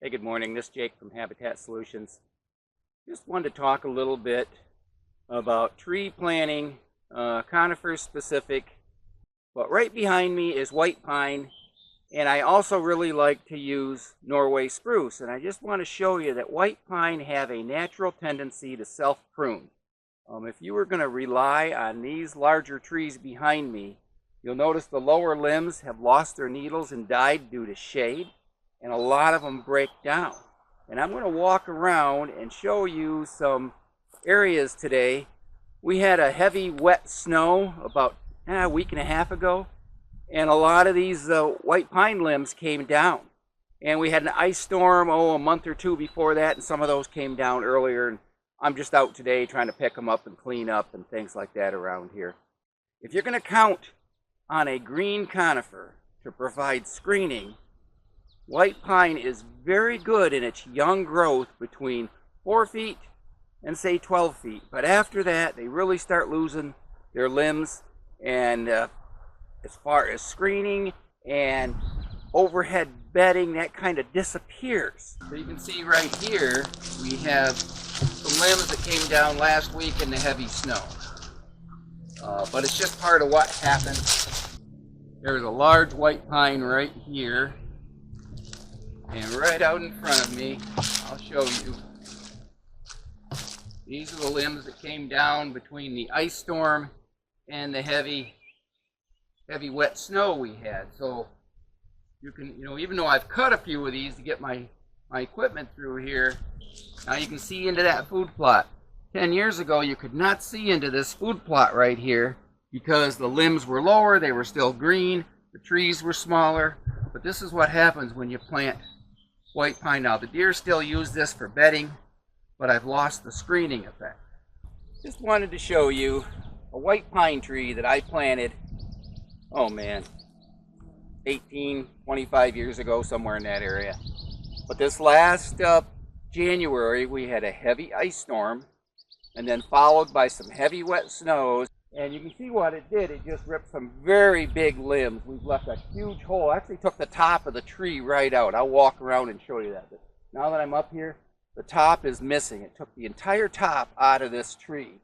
Hey, good morning. This is Jake from Habitat Solutions. Just wanted to talk a little bit about tree planting, conifer specific. But right behind me is white pine, and I also really like to use Norway spruce. And I just want to show you that white pine have a natural tendency to self-prune. If you were going to rely on these larger trees behind me, you'll notice the lower limbs have lost their needles and died due to shade. And a lot of them break down. And I'm going to walk around and show you some areas today. We had a heavy wet snow about a week and a half ago, and a lot of these white pine limbs came down. And we had an ice storm a month or two before that, and some of those came down earlier. And I'm just out today trying to pick them up and clean up and things like that around here. If you're going to count on a green conifer to provide screening, white pine is very good in its young growth between 4 feet and say 12 feet. But after that, they really start losing their limbs. And as far as screening and overhead bedding, that kind of disappears. So you can see right here, we have some limbs that came down last week in the heavy snow. But it's just part of what happened. There's a large white pine right here. And right out in front of me, I'll show you. These are the limbs that came down between the ice storm and the heavy wet snow we had. So you can, even though I've cut a few of these to get my equipment through here, now you can see into that food plot. 10 years ago, you could not see into this food plot right here because the limbs were lower, they were still green, the trees were smaller. But this is what happens when you plant white pine. Now the deer still use this for bedding, but I've lost the screening effect. Just wanted to show you a white pine tree that I planted, 25 years ago, somewhere in that area. But this last January, we had a heavy ice storm, and then followed by some heavy wet snows. And you can see what it did. It just ripped some very big limbs. We've left a huge hole. Actually took the top of the tree right out. I'll walk around and show you that. But now that I'm up here, the top is missing. It took the entire top out of this tree.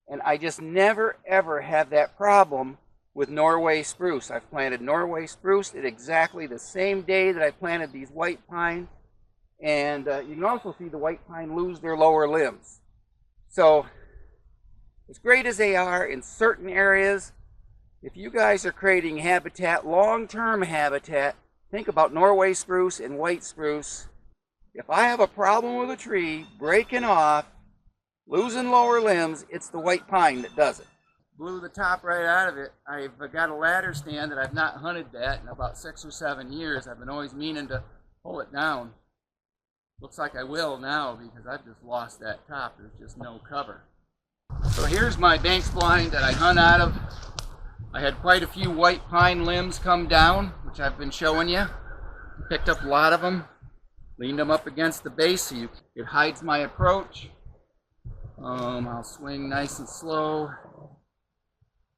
And I just never ever have that problem with Norway spruce. I've planted Norway spruce at exactly the same day that I planted these white pines. And you can also see the white pine lose their lower limbs. So as great as they are in certain areas, if you guys are creating habitat, long-term habitat, think about Norway spruce and white spruce. If I have a problem with a tree breaking off, losing lower limbs, it's the white pine that does it. Blew the top right out of it. I've got a ladder stand that I've not hunted that in about 6 or 7 years. I've been always meaning to pull it down. Looks like I will now because I've just lost that top. There's just no cover. So here's my banks blind that I hunt out of. I had quite a few white pine limbs come down, which I've been showing you. Picked up a lot of them, leaned them up against the base so it hides my approach. I'll swing nice and slow.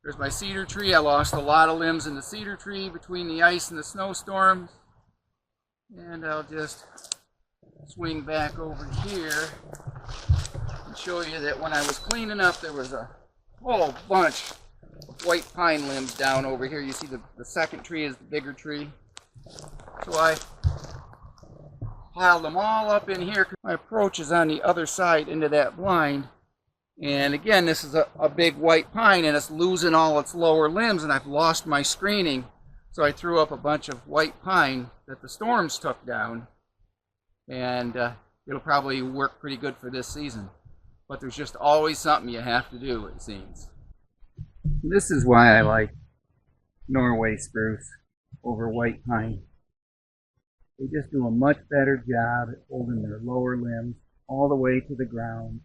There's my cedar tree. I lost a lot of limbs in the cedar tree between the ice and the snowstorms. And I'll just swing back over here and show you that when I was cleaning up, there was a whole bunch of white pine limbs down over here. You see the second tree is the bigger tree. So I piled them all up in here. My approach is on the other side into that blind. And again, this is a big white pine and it's losing all its lower limbs, and I've lost my screening. So I threw up a bunch of white pine that the storms took down. And it'll probably work pretty good for this season. But there's just always something you have to do, it seems. This is why I like Norway spruce over white pine. They just do a much better job at holding their lower limbs all the way to the ground.